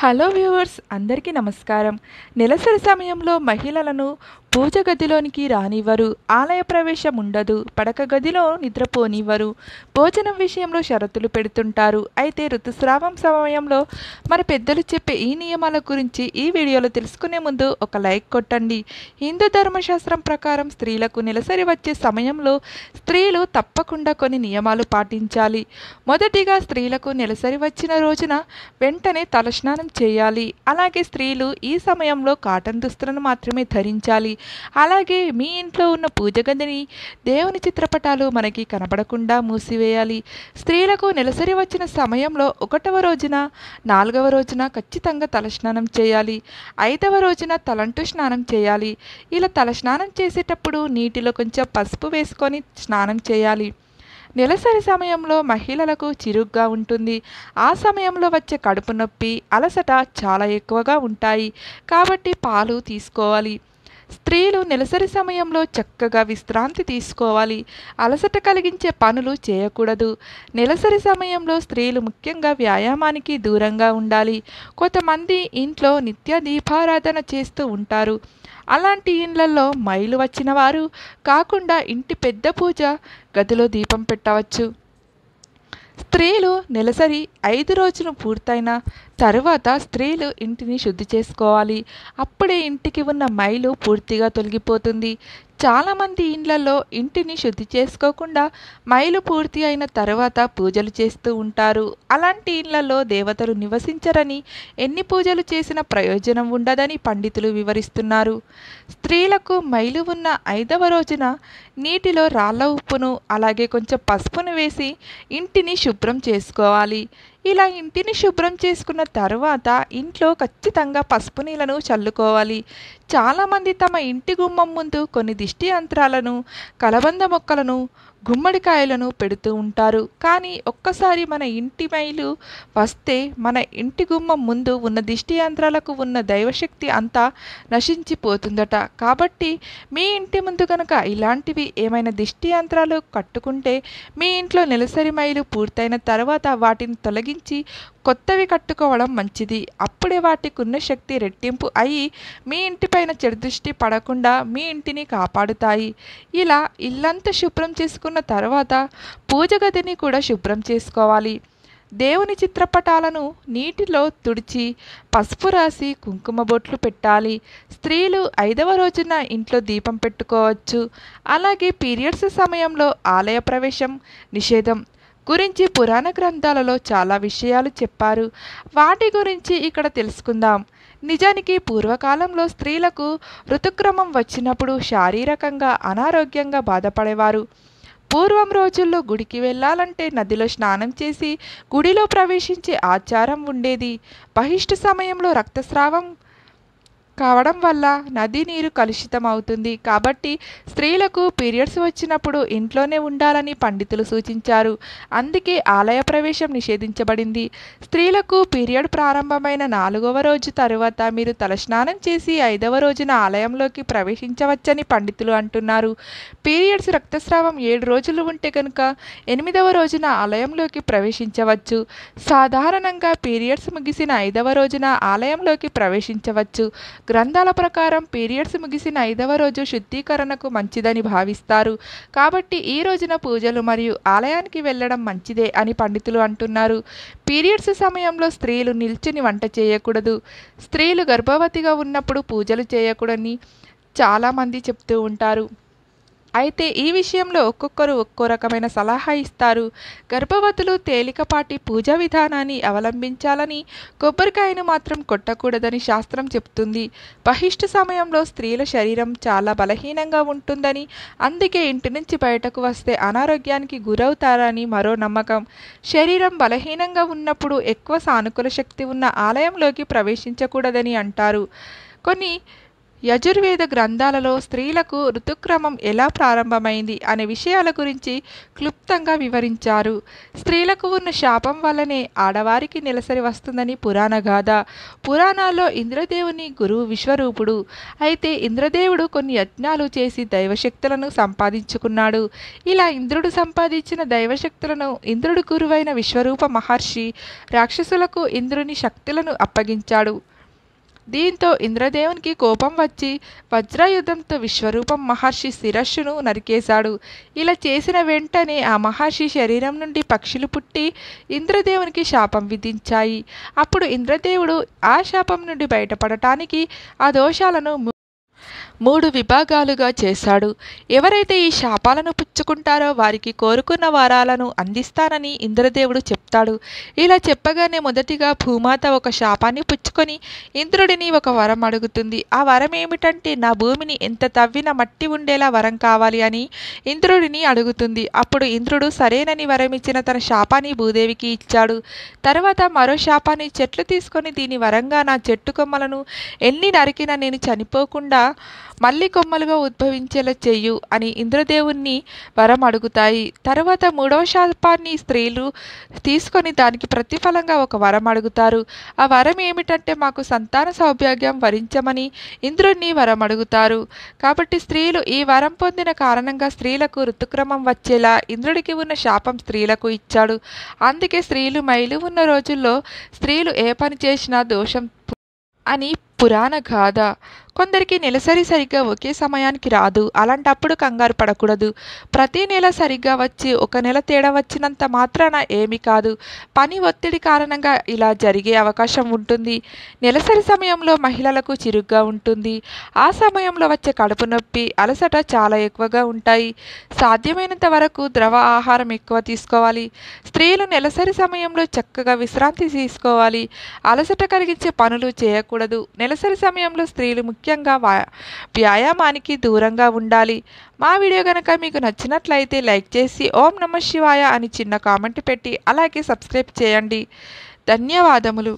Hello viewers, అందరికీ నమస్కారం. నెలసరి సమయంలో మహిళలను పూజ గదిలోనికి రానివ్వరు, ఆలయ ప్రవేశం ఉండదు, పడక గదిలో నిద్రపోనివ్వరు, భోజనం విషయంలో షరతులు పెడుతుంటారు. అయితే ఋతుస్రావం సమయంలో మరి పెద్దలు చెప్పే ఈ నియమాల గురించి ఈ వీడియోలో తెలుసుకునే ముందు ఒక లైక్ కొట్టండి. హిందూ ధర్మశాస్త్రం ప్రకారం స్త్రీలకు నెలసరి వచ్చే సమయంలో స్త్రీలు తప్పకుండా కొన్ని నియమాలు పాటించాలి. మొదటిగా స్త్రీలకు నెలసరి వచ్చిన రోజున వెంటనే తలస్నానం చేయాలి. అలాగే స్త్రీలు ఈ సమయంలో కాటన్ దుస్తులను మాత్రమే ధరించాలి. అలాగే మీ ఇంట్లో ఉన్న పూజ గదిని, దేవుని చిత్రపటాలు మనకి కనబడకుండా మూసివేయాలి. స్త్రీలకు నెలసరి వచ్చిన సమయంలో 1వ రోజున, 4వ రోజున ఖచ్చితంగా తలస్నానం చేయాలి. 5వ రోజున తలంటు స్నానం చేయాలి. ఇలా తలస్నానం చేసేటప్పుడు నీటిలో కొంచెం పసుపు వేసుకొని స్నానం చేయాలి. నెలసరి సమయంలో మహిళలకు చిరుగ్గా ఉంటుంది. ఆ సమయంలో వచ్చే కడుపు నొప్పి, అలసట చాలా ఎక్కువగా ఉంటాయి. కాబట్టి పాలు తీసుకోవాలి. స్త్రీలు నెలసరి సమయంలో చక్కగా విశ్రాంతి తీసుకోవాలి. అలసట కలిగించే పనులు చేయకూడదు. నెలసరి సమయంలో స్త్రీలు ముఖ్యంగా వ్యాయామానికి దూరంగా ఉండాలి. కొంతమంది ఇంట్లో నిత్య దీపారాధన చేస్తూ ఉంటారు. అలాంటి ఇండ్లలో మైలు వచ్చిన వారు కాకుండా ఇంటి పెద్ద పూజ గదిలో దీపం పెట్టవచ్చు. స్త్రీలు నెలసరి 5 రోజులు పూర్తయిన తరువాత స్త్రీలు ఇంటిని శుద్ధి చేసుకోవాలి. అప్పుడే ఇంటికి ఉన్న మైలు పూర్తిగా తొలగిపోతుంది. చాలామంది ఇండ్లలో ఇంటిని శుద్ధి చేసుకోకుండా మైలు పూర్తి అయిన తర్వాత పూజలు చేస్తూ ఉంటారు. అలాంటి ఇండ్లలో దేవతలు నివసించరని, ఎన్ని పూజలు చేసినా ప్రయోజనం ఉండదని పండితులు వివరిస్తున్నారు. స్త్రీలకు మైలు ఉన్న 5వ రోజున నీటిలో రాళ్ళ ఉప్పును, అలాగే కొంచెం పసుపును వేసి ఇంటిని శుభ్రం చేసుకోవాలి. ఇలా ఇంటిని శుభ్రం చేసుకున్న తర్వాత ఇంట్లో ఖచ్చితంగా పసుపు నీళ్ళను చల్లుకోవాలి. చాలామంది తమ ఇంటి గుమ్మం ముందు కొన్ని దిష్టి యంత్రాలను, కలబంద మొక్కలను, గుమ్మడికాయలను పెడుతూ ఉంటారు. కానీ ఒక్కసారి మన ఇంటి మైలు వస్తే మన ఇంటి గుమ్మం ముందు ఉన్న దిష్టి యంత్రాలకు ఉన్న దైవశక్తి అంతా నశించిపోతుందట. కాబట్టి మీ ఇంటి ముందు కనుక ఇలాంటివి ఏమైనా దిష్టి యంత్రాలు కట్టుకుంటే మీ ఇంట్లో నెలసరి మైలు పూర్తయిన తర్వాత వాటిని తొలగించి కొత్తవి కట్టుకోవడం మంచిది. అప్పుడే వాటికి ఉన్న శక్తి రెట్టింపు అయి మీ ఇంటిపైన చెడు దృష్టి పడకుండా మీ ఇంటిని కాపాడుతాయి. ఇలా ఇల్లంతా శుభ్రం చేసుకున్న తర్వాత పూజ గదిని కూడా శుభ్రం చేసుకోవాలి. దేవుని చిత్రపటాలను నీటిలో తుడిచి పసుపు రాసి కుంకుమ బొట్లు పెట్టాలి. స్త్రీలు 5వ రోజున ఇంట్లో దీపం పెట్టుకోవచ్చు. అలాగే పీరియడ్స్ సమయంలో ఆలయ ప్రవేశం నిషేధం గురించి పురాణ గ్రంథాలలో చాలా విషయాలు చెప్పారు. వాటి గురించి ఇక్కడ తెలుసుకుందాం. నిజానికి పూర్వకాలంలో స్త్రీలకు ఋతుక్రమం వచ్చినప్పుడు శారీరకంగా అనారోగ్యంగా బాధపడేవారు. పూర్వం రోజుల్లో గుడికి వెళ్ళాలంటే నదిలో స్నానం చేసి గుడిలో ప్రవేశించే ఆచారం ఉండేది. బహిష్టు సమయంలో రక్తస్రావం కావడం వల్ల నది నీరు కలుషితం అవుతుంది. కాబట్టి స్త్రీలకు పీరియడ్స్ వచ్చినప్పుడు ఇంట్లోనే ఉండాలని పండితులు సూచించారు. అందుకే ఆలయ ప్రవేశం నిషేధించబడింది. స్త్రీలకు పీరియడ్ ప్రారంభమైన 4వ రోజు తరువాత మీరు తలస్నానం చేసి 5వ రోజున ఆలయంలోకి ప్రవేశించవచ్చని పండితులు అంటున్నారు. పీరియడ్స్ రక్తస్రావం 7 రోజులు ఉంటే కనుక 8వ రోజున ఆలయంలోకి ప్రవేశించవచ్చు. సాధారణంగా పీరియడ్స్ ముగిసిన 5వ రోజున ఆలయంలోకి ప్రవేశించవచ్చు. గ్రంథాల ప్రకారం పీరియడ్స్ ముగిసిన 5వ రోజు శుద్ధీకరణకు మంచిదని భావిస్తారు. కాబట్టి ఈ రోజున పూజలు మరియు ఆలయానికి వెళ్ళడం మంచిదే అని పండితులు అంటున్నారు. పీరియడ్స్ సమయంలో స్త్రీలు నిల్చుని వంట చేయకూడదు. స్త్రీలు గర్భవతిగా ఉన్నప్పుడు పూజలు చేయకూడదని చాలామంది చెప్తూ ఉంటారు. అయితే ఈ విషయంలో ఒక్కొక్కరు ఒక్కో రకమైన సలహా ఇస్తారు. గర్భవతులు తేలికపాటి పూజా విధానాన్ని అవలంబించాలని, కొబ్బరికాయను మాత్రం కొట్టకూడదని శాస్త్రం చెప్తుంది. బహిష్టు సమయంలో స్త్రీల శరీరం చాలా బలహీనంగా ఉంటుందని, అందుకే ఇంటి నుంచి బయటకు వస్తే అనారోగ్యానికి గురవుతారని మరో నమ్మకం. శరీరం బలహీనంగా ఉన్నప్పుడు ఎక్కువ సానుకూల శక్తి ఉన్న ఆలయంలోకి ప్రవేశించకూడదని అంటారు. కొన్ని యజుర్వేద గ్రంథాలలో స్త్రీలకు ఋతుక్రమం ఎలా ప్రారంభమైంది అనే విషయాల గురించి క్లుప్తంగా వివరించారు. స్త్రీలకు ఉన్న శాపం వల్లనే ఆడవారికి నెలసరి వస్తుందని పురాణ గాథ. పురాణాల్లో ఇంద్రదేవుని గురువు విశ్వరూపుడు. అయితే ఇంద్రదేవుడు కొన్ని యజ్ఞాలు చేసి దైవశక్తులను సంపాదించుకున్నాడు. ఇలా ఇంద్రుడు సంపాదించిన దైవశక్తులను ఇంద్రుడు గురువైన విశ్వరూప మహర్షి రాక్షసులకు ఇంద్రుని శక్తులను అప్పగించాడు. దీంతో ఇంద్రదేవునికి కోపం వచ్చి వజ్రాయుధంతో విశ్వరూపం మహర్షి శిరస్సును నరికేశాడు. ఇలా చేసిన వెంటనే ఆ మహర్షి శరీరం నుండి పక్షులు పుట్టి ఇంద్రదేవునికి శాపం విధించాయి. అప్పుడు ఇంద్రదేవుడు ఆ శాపం నుండి బయటపడటానికి ఆ దోషాలను మూడు విభాగాలుగా చేశాడు. ఎవరైతే ఈ శాపాలను పుచ్చుకుంటారో వారికి కోరుకున్న వరాలను అందిస్తానని ఇంద్రదేవుడు చెప్తాడు. ఇలా చెప్పగానే మొదటిగా భూమాత ఒక శాపాన్ని పుచ్చుకొని ఇంద్రుడిని ఒక వరం అడుగుతుంది. ఆ వరం ఏమిటంటే నా భూమిని ఎంత తవ్విన మట్టి ఉండేలా వరం కావాలి అని ఇంద్రుడిని అడుగుతుంది. అప్పుడు ఇంద్రుడు సరేనని వరమిచ్చిన తన శాపాన్ని భూదేవికి ఇచ్చాడు. తర్వాత మరో శాపాన్ని చెట్లు తీసుకొని దీని వరంగా నా చెట్టు కొమ్మలను ఎన్ని నరికినా నేను చనిపోకుండా మళ్ళీ కొమ్మలుగా ఉద్భవించేలా చెయ్యు అని ఇంద్రదేవుణ్ణి వరం అడుగుతాయి. తర్వాత మూడవ శాపాన్ని స్త్రీలు తీసుకొని దానికి ప్రతిఫలంగా ఒక వరం అడుగుతారు. ఆ వరం ఏమిటంటే మాకు సంతాన సౌభాగ్యం వరించమని ఇంద్రుణ్ణి వరం అడుగుతారు. కాబట్టి స్త్రీలు ఈ వరం పొందిన కారణంగా స్త్రీలకు ఋతుక్రమం వచ్చేలా ఇంద్రుడికి ఉన్న శాపం స్త్రీలకు ఇచ్చాడు. అందుకే స్త్రీలు మైలు ఉన్న రోజుల్లో స్త్రీలు ఏ పని చేసినా దోషం అని పురాణ గాథ. కొందరికి నెలసరి సరిగ్గా ఒకే సమయానికి రాదు. అలాంటప్పుడు కంగారు పడకూడదు. ప్రతి నెల సరిగ్గా వచ్చి ఒక నెల తేడా వచ్చినంత మాత్రాన ఏమీ కాదు. పని ఒత్తిడి కారణంగా ఇలా జరిగే అవకాశం ఉంటుంది. నెలసరి సమయంలో మహిళలకు చిరుగ్గా ఉంటుంది. ఆ సమయంలో వచ్చే కడుపు నొప్పి, అలసట చాలా ఎక్కువగా ఉంటాయి. సాధ్యమైనంత వరకు ద్రవ ఆహారం ఎక్కువ తీసుకోవాలి. స్త్రీలు నెలసరి సమయంలో చక్కగా విశ్రాంతి తీసుకోవాలి. అలసట కలిగించే పనులు చేయకూడదు. నెలసరి సమయంలో స్త్రీలు ముఖ్యంగా వ్యాయామానికి దూరంగా ఉండాలి. మా వీడియో కనుక మీకు నచ్చినట్లయితే లైక్ చేసి ఓం నమః శివాయ అని చిన్న కామెంట్ పెట్టి అలాగే సబ్స్క్రైబ్ చేయండి. ధన్యవాదములు.